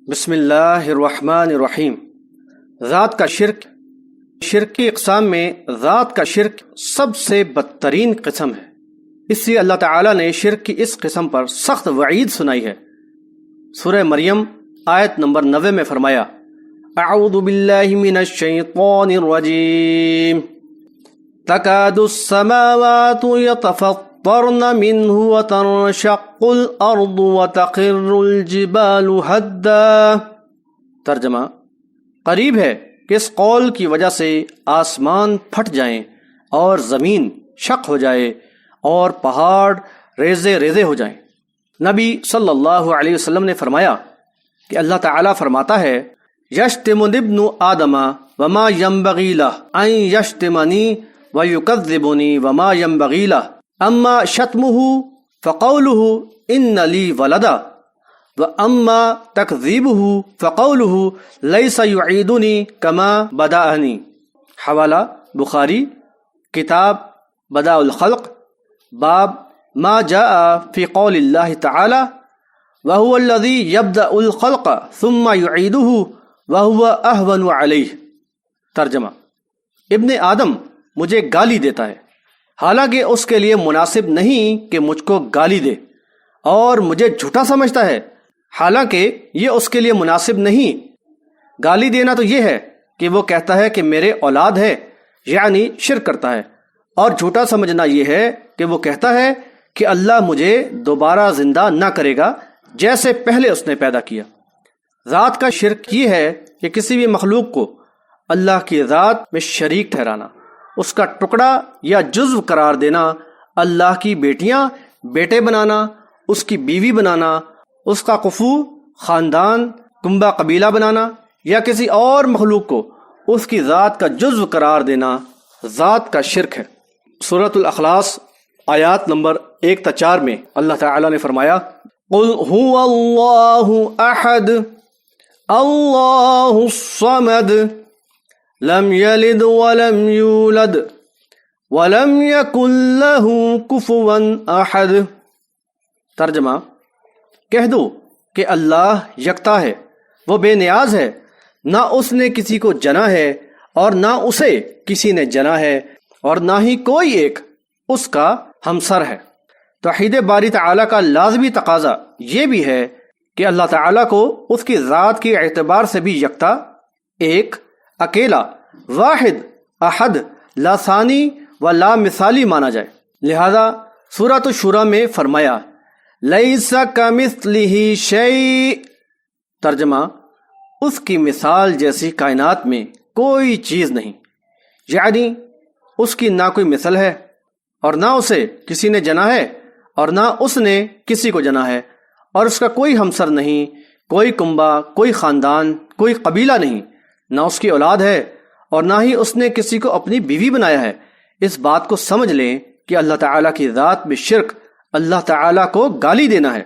بسم اللہ الرحمن الرحیم۔ ذات کا شرک کی اقسام میں ذات کا شرک سب سے بدترین قسم ہے، اس لیے اللہ تعالیٰ نے شرک کی اس قسم پر سخت وعید سنائی ہے۔ سورہ مریم آیت نمبر 90 میں فرمایا، اعوذ باللہ من الشیطان الرجیم، تکاد السماوات یتفطرن منہ وتنشق الارض وتخر الجبال ہدا۔ ترجمہ: قریب ہے کہ اس قول کی وجہ سے آسمان پھٹ جائیں اور زمین شق ہو جائے اور پہاڑ ریزے ریزے ہو جائیں۔ نبی صلی اللہ علیہ وسلم نے فرمایا کہ اللہ تعالیٰ فرماتا ہے، یشتم ابن آدم وما ینبغی لہ ان یشتمنی ویکذبنی وما ینبغی لہ، اما شتمہ فقولہ ان لی ولدا واما تکذیبہ فقولہ لیس یعیدنی کما بدأنی۔ حوالہ بخاری، کتاب بداء الخلق، باب ما جاء فی قول اللہ تعالی وهو الذی یبدأ الخلق ثم یعیدہ وهو اہون علیہ۔ ترجمہ: ابن آدم مجھے گالی دیتا ہے، حالانکہ اس کے لیے مناسب نہیں کہ مجھ کو گالی دے، اور مجھے جھوٹا سمجھتا ہے، حالانکہ یہ اس کے لیے مناسب نہیں۔ گالی دینا تو یہ ہے کہ وہ کہتا ہے کہ میرے اولاد ہے، یعنی شرک کرتا ہے، اور جھوٹا سمجھنا یہ ہے کہ وہ کہتا ہے کہ اللہ مجھے دوبارہ زندہ نہ کرے گا جیسے پہلے اس نے پیدا کیا۔ ذات کا شرک یہ ہے کہ کسی بھی مخلوق کو اللہ کی ذات میں شریک ٹھہرانا، اس کا ٹکڑا یا جزو قرار دینا، اللہ کی بیٹیاں بیٹے بنانا، اس کی بیوی بنانا، اس کا کفو خاندان کنبہ قبیلہ بنانا، یا کسی اور مخلوق کو اس کی ذات کا جزو قرار دینا ذات کا شرک ہے۔ سورۃ الاخلاص آیات نمبر 1 تا 4 میں اللہ تعالیٰ نے فرمایا، قل هو اللہ احد اللہ الصمد لم یلد ولم یولد ولم یکن له کفوا احد۔ ترجمہ: کہہ دو کہ اللہ یکتا ہے، وہ بے نیاز ہے، نہ اس نے کسی کو جنا ہے اور نہ اسے کسی نے جنا ہے، اور نہ ہی کوئی ایک اس کا ہمسر ہے۔ توحید باری تعالیٰ کا لازمی تقاضا یہ بھی ہے کہ اللہ تعالیٰ کو اس کی ذات کے اعتبار سے بھی یکتا، ایک، اکیلا، واحد، احد، لا ثانی و لا مثالی مانا جائے۔ لہذا سورۃ الشورى میں فرمایا، لیس کمثلہ شیء۔ ترجمہ: اس کی مثال جیسی کائنات میں کوئی چیز نہیں، یعنی اس کی نہ کوئی مثل ہے اور نہ اسے کسی نے جنا ہے اور نہ اس نے کسی کو جنا ہے، اور اس کا کوئی ہمسر نہیں، کوئی کنبہ، کوئی خاندان، کوئی قبیلہ نہیں، نہ اس کی اولاد ہے اور نہ ہی اس نے کسی کو اپنی بیوی بنایا ہے۔ اس بات کو سمجھ لیں کہ اللہ تعالیٰ کی ذات میں شرک اللہ تعالیٰ کو گالی دینا ہے۔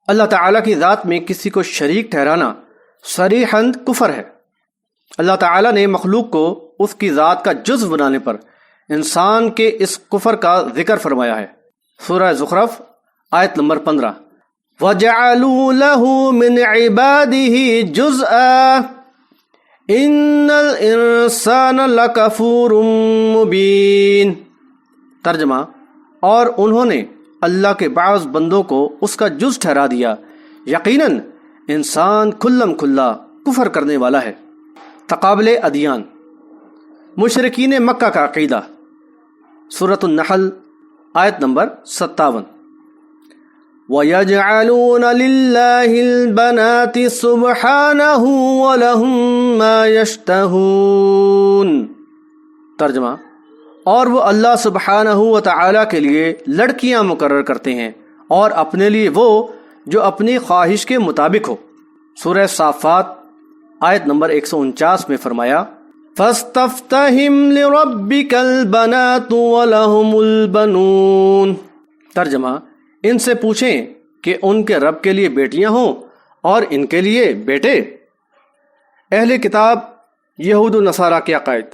اللہ تعالیٰ کی ذات میں کسی کو شریک ٹھہرانا صریحاً کفر ہے۔ اللہ تعالیٰ نے مخلوق کو اس کی ذات کا جزو بنانے پر انسان کے اس کفر کا ذکر فرمایا ہے۔ سورہ زخرف آیت نمبر 15، وَجَعَلُوا لَهُ مِنْ عِبَادِهِ جُزْءًا إِنَّ الْإِنسَانَ لَكَفُورٌ مُبِينٌ۔ ترجمہ: اور انہوں نے اللہ کے بعض بندوں کو اس کا جز ٹھہرا دیا، یقیناً انسان کھلم کھلا کفر کرنے والا ہے۔ تقابل ادیان، مشرکین مکہ کا عقیدہ، سورۃ النحل آیت نمبر 57، وَيَجْعَلُونَ لِلَّهِ الْبَنَاتِ سُبْحَانَهُ وَلَهُم مَّا يَشْتَهُونَ۔ ترجمہ: اور وہ اللہ سبحانہ و تعالیٰ کے لیے لڑکیاں مقرر کرتے ہیں اور اپنے لیے وہ جو اپنی خواہش کے مطابق ہو۔ سورہ صافات آیت نمبر 149 میں فرمایا، فَاسْتَفْتَهِمْ لِرَبِّكَ الْبَنَاتُ وَلَهُمُ الْبَنُونَ۔ ترجمہ: ان سے پوچھیں کہ ان کے رب کے لیے بیٹیاں ہوں اور ان کے لیے بیٹے۔ اہل کتاب یہود و نصارہ کے عقائد،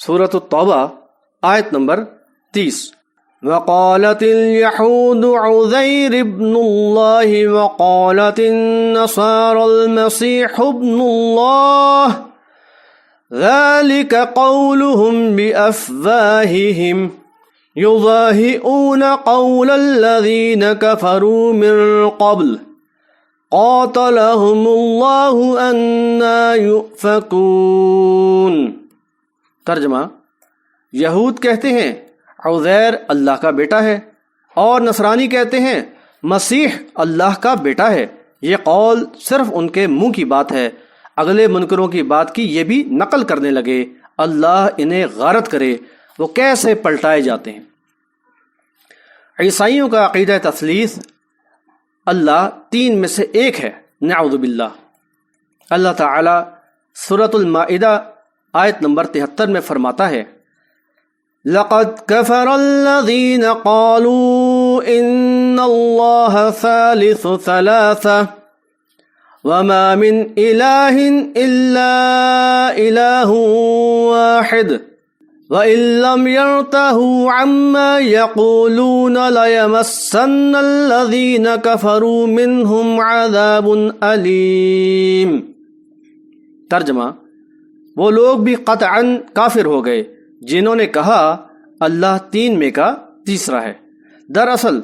سورۃ التوبہ آیت نمبر 30، وقالت اليهود عزير ابن الله وقالت النصارى المسيح ابن الله ذلك قولهم بأفواههم يضاهئون قول الذين كفروا من قبل قاتلهم الله أنى يؤفكون۔ ترجمہ، یہود کہتے ہیں عزیر اللہ کا بیٹا ہے اور نصرانی کہتے ہیں مسیح اللہ کا بیٹا ہے۔ یہ قول صرف ان کے منہ کی بات ہے، اگلے منکروں کی بات کی یہ بھی نقل کرنے لگے۔ اللہ انہیں غارت کرے، وہ کیسے پلٹائے جاتے ہیں۔ عیسائیوں کا عقیدہ تثلیث، اللہ تین میں سے ایک ہے، نعوذ باللہ۔ اللہ تعالی سورۃ المائدہ آیت نمبر 73 میں فرماتا ہے لَقَدْ كَفَرَ الَّذِينَ قَالُوا إِنَّ اللَّهَ ثَالِثُ ثَلَاثَةٍ وَمَا مِنْ إِلَٰهٍ إِلَّا إِلَٰهٌ وَاحِدٌ وَإِن لَّمْ يَنْتَهُوا عَمَّا يَقُولُونَ لَيَمَسَّنَّ الَّذِينَ كَفَرُوا مِنْهُمْ عَذَابٌ أَلِيمٌ۔ ترجمہ، وہ لوگ بھی قطعاً کافر ہو گئے جنہوں نے کہا اللہ تین میں کا تیسرا ہے۔ دراصل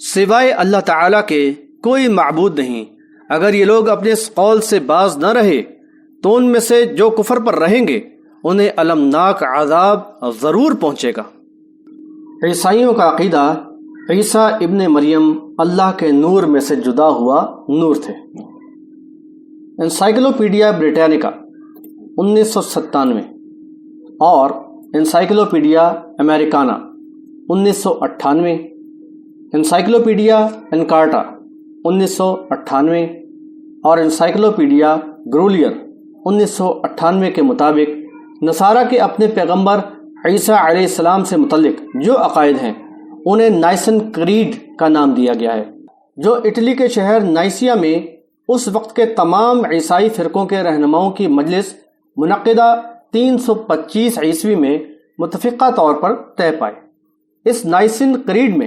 سوائے اللہ تعالیٰ کے کوئی معبود نہیں۔ اگر یہ لوگ اپنے اس قول سے باز نہ رہے تو ان میں سے جو کفر پر رہیں گے انہیں المناک عذاب ضرور پہنچے گا۔ عیسائیوں کا عقیدہ عیسیٰ ابن مریم اللہ کے نور میں سے جدا ہوا نور تھے۔ انسائکلوپیڈیا بریٹینیکا 1997 اور انسائکلوپیڈیا امریکانا 1998، انسائکلوپیڈیا انکارٹا 1998 اور انسائکلوپیڈیا گرولیر 1998 کے مطابق نصارہ کے اپنے پیغمبر عیسیٰ علیہ السلام سے متعلق جو عقائد ہیں انہیں نائسن کریڈ کا نام دیا گیا ہے، جو اٹلی کے شہر نائسیا میں اس وقت کے تمام عیسائی فرقوں کے رہنماؤں کی مجلس منعقدہ 325 عیسوی میں متفقہ طور پر طے پائے۔ اس نائسن کریڈ میں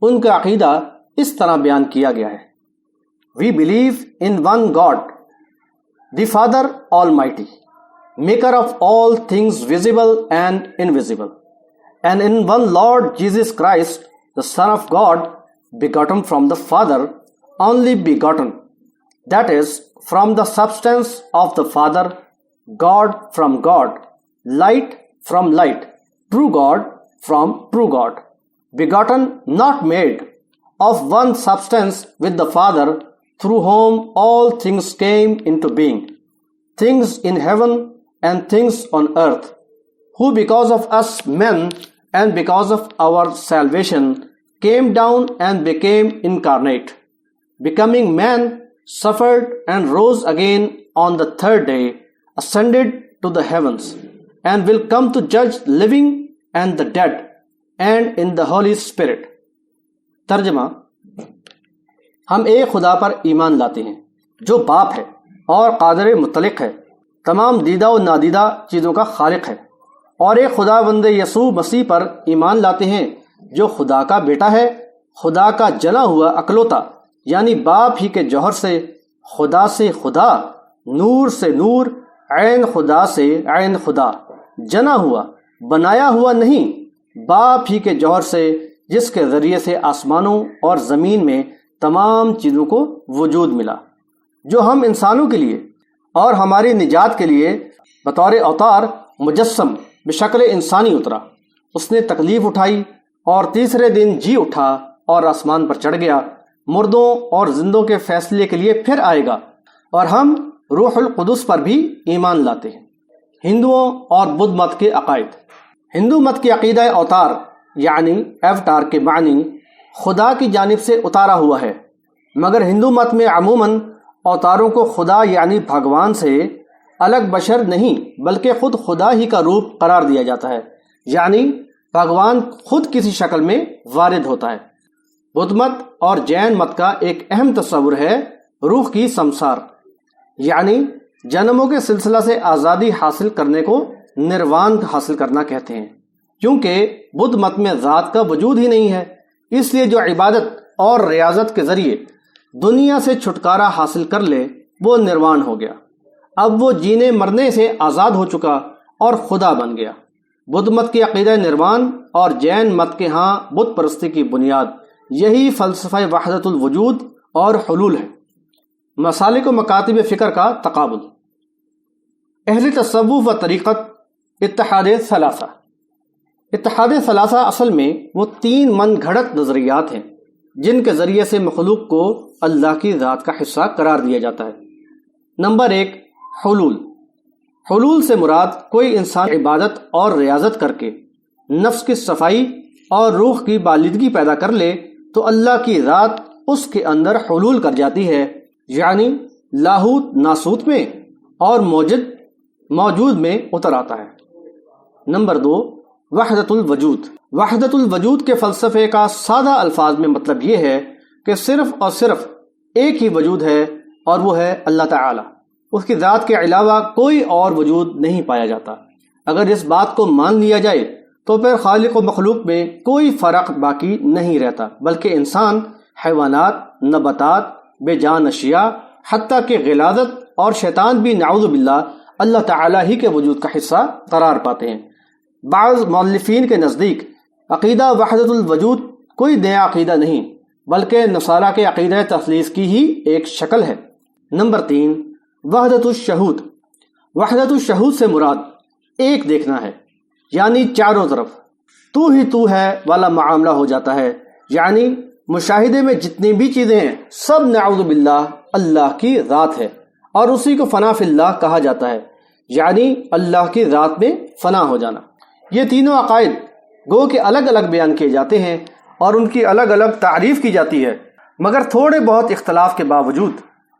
ان کا عقیدہ اس طرح بیان کیا گیا ہے: We believe in one God, the Father Almighty, maker of all things visible and invisible, and in one Lord Jesus Christ, the Son of God, begotten from the Father, only begotten, that is, from the substance of the Father, God from God, light from light, true God from true God, begotten, not made, of one substance with the Father, through whom all things came into being, things in heaven and things on earth, who because of us men and because of our salvation came down and became incarnate, becoming man, suffered and rose again on the third day, ascended to the heavens, and will come to judge living and the dead, and in the Holy Spirit۔ ترجمہ، ہم ایک خدا پر ایمان لاتے ہیں جو باپ ہے اور قادر مطلق ہے، تمام دیدہ و نادیدہ چیزوں کا خالق ہے، اور ایک خدا بند یسوع مسیح پر ایمان لاتے ہیں جو خدا کا بیٹا ہے، خدا کا جنا ہوا اکلوتا، یعنی باپ ہی کے جوہر سے خدا، نور سے نور، عین خدا سے عین خدا، جنا ہوا، بنایا ہوا نہیں، باپ ہی کے جوہر سے جس کے ذریعے سے آسمانوں اور زمین میں تمام چیزوں کو وجود ملا، جو ہم انسانوں کے لیے اور ہماری نجات کے لیے بطور اوتار مجسم بشکل انسانی اترا۔ اس نے تکلیف اٹھائی اور تیسرے دن جی اٹھا اور آسمان پر چڑھ گیا، مردوں اور زندوں کے فیصلے کے لیے پھر آئے گا، اور ہم روح القدس پر بھی ایمان لاتے ہیں۔ ہندوؤں اور بدھ مت کے عقائد۔ ہندو مت کی عقیدہ اوتار یعنی ایوٹار کے معنی خدا کی جانب سے اتارا ہوا ہے، مگر ہندو مت میں عموماً اوتاروں کو خدا یعنی بھگوان سے الگ بشر نہیں بلکہ خود خدا ہی کا روپ قرار دیا جاتا ہے، یعنی بھگوان خود کسی شکل میں وارد ہوتا ہے۔ بدھ مت اور جین مت کا ایک اہم تصور ہے روح کی سمسار، یعنی جنموں کے سلسلہ سے آزادی حاصل کرنے کو نروان حاصل کرنا کہتے ہیں۔ کیونکہ بدھ مت میں ذات کا وجود ہی نہیں ہے، اس لیے جو عبادت اور ریاضت کے ذریعے دنیا سے چھٹکارا حاصل کر لے وہ نروان ہو گیا، اب وہ جینے مرنے سے آزاد ہو چکا اور خدا بن گیا۔ بدھ مت کی عقیدہ نروان اور جین مت کے ہاں بت پرستی کی بنیاد یہی فلسفہ وحدت الوجود اور حلول ہے۔ مسالک و مکاتب فکر کا تقابل۔ اہل تصوف و طریقت اتحاد ثلاثہ۔ اتحاد ثلاثہ اصل میں وہ 3 من گھڑت نظریات ہیں جن کے ذریعے سے مخلوق کو اللہ کی ذات کا حصہ قرار دیا جاتا ہے۔ نمبر 1، حلول۔ حلول سے مراد کوئی انسان عبادت اور ریاضت کر کے نفس کی صفائی اور روح کی بالدگی پیدا کر لے تو اللہ کی ذات اس کے اندر حلول کر جاتی ہے، یعنی لاہوت ناسوت میں اور موجود میں اتر آتا ہے۔ نمبر 2، وحدت الوجود۔ وحدت الوجود کے فلسفے کا سادہ الفاظ میں مطلب یہ ہے کہ صرف اور صرف ایک ہی وجود ہے اور وہ ہے اللہ تعالی، اس کی ذات کے علاوہ کوئی اور وجود نہیں پایا جاتا۔ اگر اس بات کو مان لیا جائے تو پھر خالق و مخلوق میں کوئی فرق باقی نہیں رہتا، بلکہ انسان، حیوانات، نباتات، بے جان اشیاء، حتیٰ کہ غلاظت اور شیطان بھی نعوذ باللہ اللہ تعالی ہی کے وجود کا حصہ قرار پاتے ہیں۔ بعض مؤلفین کے نزدیک عقیدہ وحدت الوجود کوئی نیا عقیدہ نہیں بلکہ نصارہ کے عقیدہ تثلیث کی ہی ایک شکل ہے۔ نمبر 3، وحدت الشہود۔ وحدت الشہود سے مراد ایک دیکھنا ہے، یعنی چاروں طرف تو ہی تو ہے والا معاملہ ہو جاتا ہے، یعنی مشاہدے میں جتنی بھی چیزیں ہیں سب نعوذ باللہ اللہ کی ذات ہے، اور اسی کو فنا فی اللہ کہا جاتا ہے، یعنی اللہ کی ذات میں فنا ہو جانا۔ یہ تینوں عقائد گو کہ الگ الگ بیان کیے جاتے ہیں اور ان کی الگ الگ تعریف کی جاتی ہے، مگر تھوڑے بہت اختلاف کے باوجود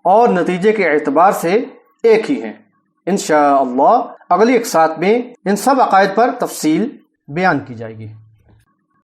اور نتیجے کے اعتبار سے ایک ہی ہیں۔ انشاءاللہ اگلی اقساط میں ان سب عقائد پر تفصیل بیان کی جائے گی۔